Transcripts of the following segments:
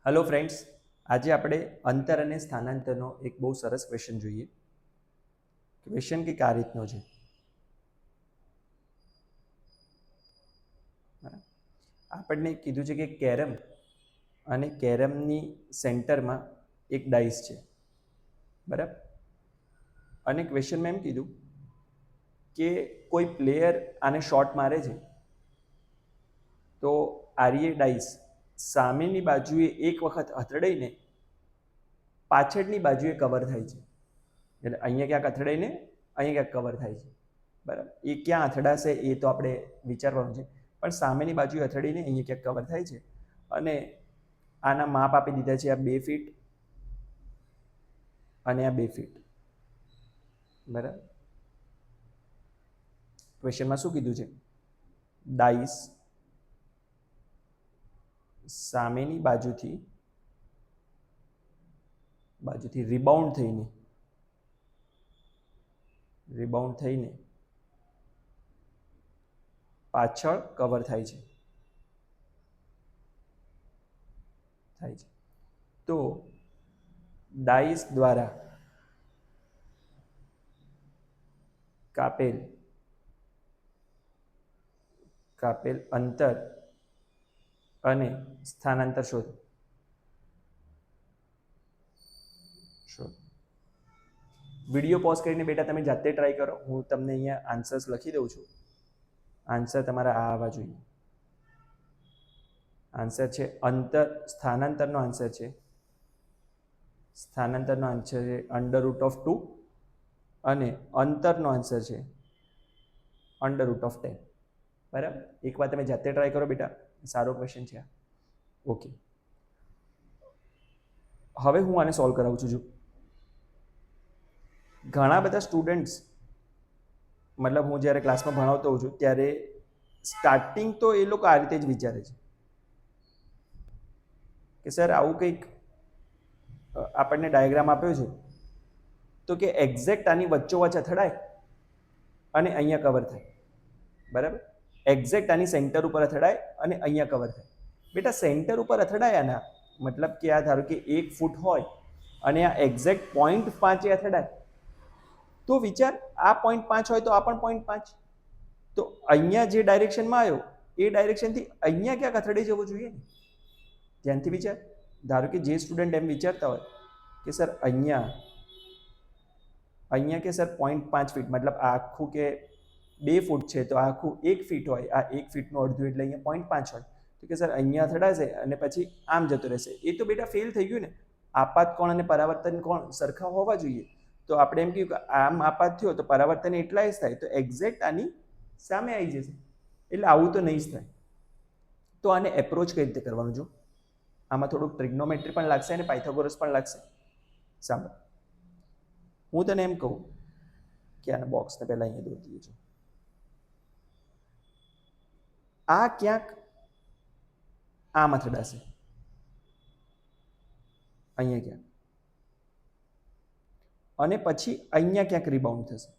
Hello friends, આજે આપણે અંતર અને સ્થાનાંતરનો એક બહુ સરસ ક્વેશ્ચન જોઈએ. ક્વેશ્ચન કંઈક આ રીતનો છે. આપણને કીધું છે કે કેરમ અને કેરમની સેન્ટરમાં એક ડાઈસ છે, બરાબર. અને ક્વેશ્ચનમાં એમ કીધું કે કોઈ પ્લેયર આને શોટ મારે છે તો આર્યે ડાઈસ સામેની બાજુએ એક વખત અથડાઈને પાછળની બાજુએ કવર થાય છે. એટલે અહીંયા ક્યાંક અથડાઈને અહીંયા ક્યાંક કવર થાય છે, બરાબર. એ ક્યાં અથડાશે એ તો આપણે વિચારવાનું છે, પણ સામેની બાજુએ અથડાઈને અહીંયા ક્યાંક કવર થાય છે. અને આના માપ આપી દીધા છે, આ 2 ફીટ અને આ 2 ફીટ, બરાબર. ક્વેશ્ચનમાં શું કીધું છે? ડાઈસ સામેની બાજુથી રિબાઉન્ડ થઈને પાછળ કવર થાય છે. તો ડાઈસ દ્વારા કાપેલ અંતર અને સ્થાનાંતર શોધો. વિડીયો પોઝ કરીને બેટા તમે જાતે ટ્રાય કરો. હું તમને અહીંયા આન્સર્સ લખી દઉં છું. આન્સર તમારા આ આવવા જોઈએ. આન્સર છે સ્થાનાંતરનો આન્સર છે √2 અને અંતરનો આન્સર છે √10. બરાબર. એકવાર તમે જાતે ટ્રાય કરો બેટા, સારો ક્વેશ્ચન છે આ. ઓકે, હવે હું આને સોલ્વ કરાવું છું. જો ઘણા બધા સ્ટુડન્ટ્સ, મતલબ હું જ્યારે ક્લાસમાં ભણાવતો હોઉં છું ત્યારે સ્ટાર્ટિંગ તો એ લોકો આ રીતે જ વિચારે છે કે સર આવું કંઈક આપણને ડાયાગ્રામ આપ્યો છે તો કે એક્ઝેક્ટ આની વચ્ચોવચ્ચ અથડાય અને અહીંયા કવર થાય, બરાબર. એક્ઝેક્ટ આની સેન્ટર ઉપર અથડાય અને અહીંયા કવર થાય. બેટા સેન્ટર ઉપર અથડાય આના મતલબ કે આ ધારો કે 1 ફૂટ હોય અને આ એક્ઝેક્ટ 0.5 અથડાય તો વિચાર, આ 0.5 હોય તો આ પણ 0.5. તો અહીંયા જે ડાયરેક્શનમાં આવ્યો એ ડાયરેક્શનથી અહીંયા ક્યાંક અથડાઈ જવો જોઈએ ને. ધ્યાનથી વિચાર. ધારો કે જે સ્ટુડન્ટ એમ વિચારતા હોય કે સર અહીંયા કે સર 0.5 ફીટ, મતલબ આ આખું કે 2 ફૂટ છે તો આ આખું 1 ફીટ હોય, આ 1 ફીટનું અડધું એટલે અહીંયા 0.5 હોય, તો કે સર અહીંયા અથડાશે અને પછી આમ જતો રહેશે. એ તો બેટા ફેલ થઈ ગયું ને. આપાત કોણ અને પરાવર્તન કોણ સરખા હોવા જોઈએ. તો આપણે એમ કહ્યું કે આમ આપાત થયો તો પરાવર્તન એટલા જ થાય, તો એક્ઝેક્ટ આની સામે આવી જશે. એટલે આવું તો નહીં જ થાય. તો આને એપ્રોચ કઈ રીતે કરવાનું? જો આમાં થોડુંક ટ્રિગ્નોમેટ્રી પણ લાગશે અને પાયથાગોરસ પણ લાગશે. સાંભળ, હું તને એમ કહું કે આના બોક્સને પહેલા અહીંયા દોરી દઈએ છું. આ ક્યાંક આમ અથડાશે, અહીંયા ક્યાંક, અને પછી અહીંયા ક્યાંક રિબાઉન્ડ થશે.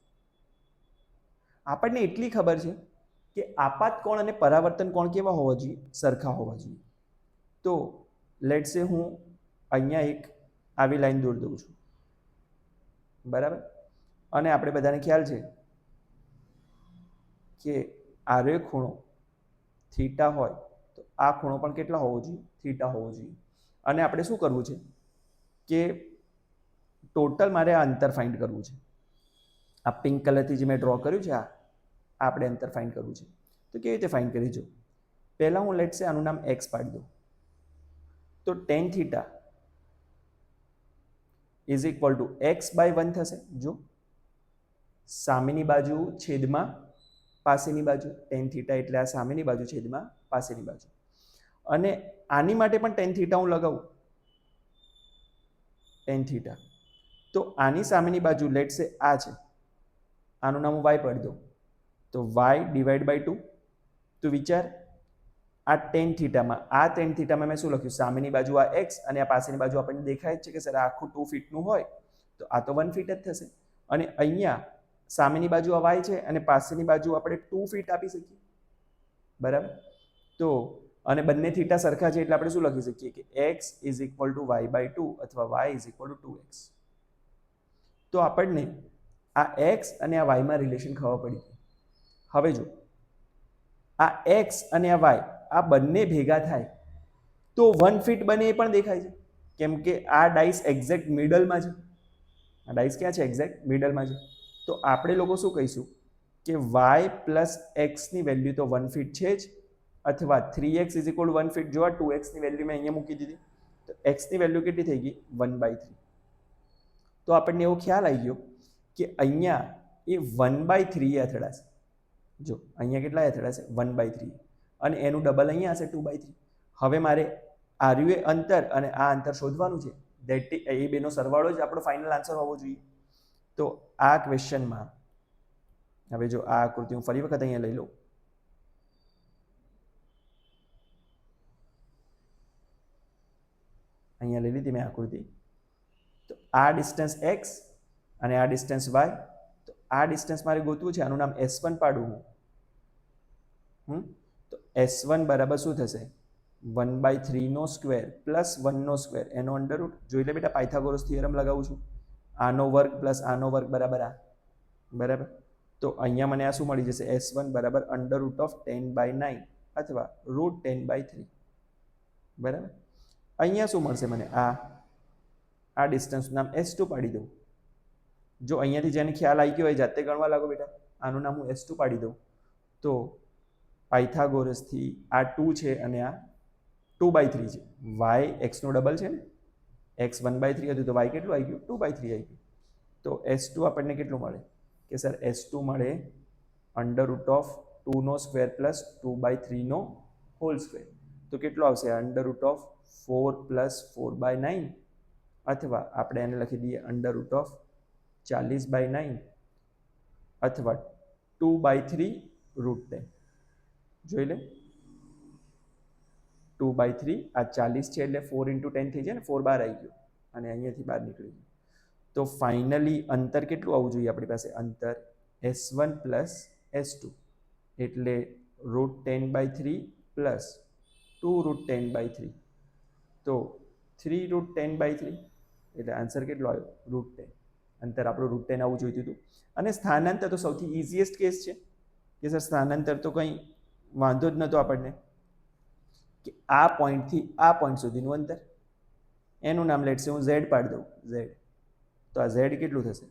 આપણને એટલી ખબર છે કે આપાત કોણ અને પરાવર્તન કોણ કેવા હોવા જોઈએ? સરખા હોવા જોઈએ. તો લેટ્સ સે હું અહીંયા એક આવી લાઈન દોરી દઉં છું, બરાબર. અને આપણે બધાને ખ્યાલ છે કે આરે ખૂણો થીટા હોય તો આ ખૂણો પણ કેટલા હોવો જોઈએ? થીટા હોવો જોઈએ. અને આપણે શું કરવું છે કે ટોટલ મારે આ અંતર ફાઇન્ડ કરવું છે. આ પિંક કલરથી જે મેં ડ્રો કર્યું છે, આ આપણે અંતર ફાઇન્ડ કરવું છે. તો કેવી રીતે ફાઇન્ડ કરી? જો પહેલાં હું લેટ્સ સે આનું નામ એક્સ પાડી દઉં તો tan થીટા x/1 થશે. જો સામેની બાજુ છેદમાં પાસેની બાજુ, tan થીટા એટલે આ સામેની બાજુ છેદમાં પાસેની બાજુ. અને આની માટે પણ tan થીટા હું લગાવું, tan થીટા. તો આની સામેની બાજુ લેટ્સ સે આ છે, આનું નામ હું y પાડી દઉં તો y/2. તો વિચાર, આ tan થીટામાં મેં શું લખ્યું? સામેની બાજુ આ x અને આ પાસેની બાજુ આપણને દેખાય જ છે કે સર આખું 2 ફીટનું હોય તો આ તો 1 ફીટ જ થશે. અને અહીંયા સામેની બાજુ આ y છે અને પાસેની બાજુ આપણે 2 ફીટ આપી શકીએ, બરાબર. તો અને બંને થીટા સરખા છે એટલે આપણે શું લખી શકીએ કે x is equal to y by 2 અથવા Y is equal two 2x. તો આપણને આ એક્સ અને આ વાયમાં રિલેશન ખબર પડી. હવે જો આ એક્સ અને આ વાય આ બંને ભેગા થાય તો 1 ફીટ બને એ પણ દેખાય છે, કેમ કે આ ડાઈસ એક્ઝેક્ટ મિડલમાં છે. આ ડાઈસ ક્યાં છે? એક્ઝેક્ટ મિડલમાં છે. તો આપણે લોકો શું કહીશું કે વાય પ્લસ એક્સની વેલ્યુ તો 1 ફીટ છે જ, અથવા 3x ઇઝ ઇક્વલ 1 ફીટ. જો આ 2xની વેલ્યુ મેં અહીંયા મૂકી દીધી તો એક્સની વેલ્યુ કેટલી થઈ ગઈ? 1/3. તો આપણને એવો ખ્યાલ આવી ગયો કે અહીંયા એ 1/3 અથડાશે. જો અહીંયા કેટલા અથડાશે? 1/3, અને એનું ડબલ અહીંયા હશે 2/3. હવે મારે આર્યુએ અંતર અને આ અંતર શોધવાનું છે. દેટ એ બેનો સરવાળો જ આપણો ફાઇનલ આન્સર હોવો જોઈએ. તો આ ક્વેશ્ચનમાં હવે જો આ આકૃતિ હું ફરી વખત અહીંયા લઈ લઉં. અહીંયા લઈ લીધી મેં આકૃતિ. તો આ ડિસ્ટન્સ એક્સ અને આ ડિસ્ટન્સ વાય. તો આ ડિસ્ટન્સ મારે ગોતવું છે, આનું નામ S1 પાડું હું. તો S1 બરાબર શું થશે? 1/3² પ્લસ 1² એનો અંડરરૂટ. જોઈ લે બેટા, પાયથાગોરસ થિયરમ લગાવું છું. આનો વર્ગ પ્લસ આનો વર્ગ બરાબર આ. બરાબર. તો અહીંયા મને આ શું મળી જશે? S1 બરાબર √10/9 અથવા √10/3. બરાબર. અહીંયા શું મળશે મને? આ ડિસ્ટન્સનું નામ S2 પાડી દઉં. જો અહીંયાથી જેને ખ્યાલ આવી ગયો હોય જાતે ગણવા લાગો બેટા. આનું નામ હું S2 પાડી દઉં. તો પાયથાગોરસથી આ 2 છે અને આ 2/3 છે. વાય એક્સનો ડબલ છે ને, એક્સ 1/3 હતું તો વાય કેટલું આવી ગયું? 2/3 આવી ગયું. તો S2 આપણને કેટલું મળે? કે સર S2 મળે √2² પ્લસ 2/3² તો કેટલો આવશે? √4 પ્લસ 4/9 અથવા આપણે એને લખી દઈએ √40/9 અથવા 2/3 √10. જોઈ લે, 2/3 આ 40 છે એટલે 4 × 10 થઈ જાય ને, 4 બહાર આવી ગયો અને અહીંયાથી બહાર નીકળી ગયું. તો ફાઇનલી અંતર કેટલું આવવું જોઈએ આપણી પાસે? અંતર S1 પ્લસ S2 એટલે √10/3 પ્લસ 2 √10/3. તો 3 √10/3 એટલે આન્સર કેટલો આવ્યો? √10. અંતર આપણું √10 આવવું જોઈતું હતું. અને સ્થાનાંતર તો સૌથી ઇઝીએસ્ટ કેસ છે કે સર સ્થાનાંતર તો કંઈ વાંધો જ નહોતો આપણને, કે આ પોઈન્ટથી આ પોઈન્ટ સુધીનું અંતર, એનું નામ લેટ સે હું Z પાડી દઉં. Z. તો આ Z કેટલું થશે?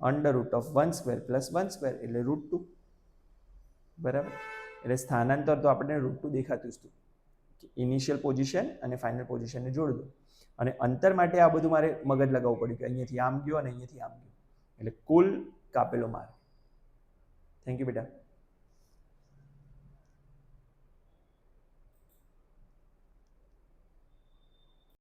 √1² પ્લસ 1² એટલે √2. બરાબર. એટલે સ્થાનાંતર તો આપણને √2 દેખાતું જ હતું. ઇનિશિયલ પોઝિશન અને ફાઇનલ પોઝિશનને જોડ દો. અને અંતર માટે આ બધું મારે મગજ લગાવવું પડ્યું કે અહીંયાથી આમ ગયો અને અહીંયાથી આમ ગયો, એટલે કુલ કાપેલો માર્ક. થેન્ક યુ બેટા.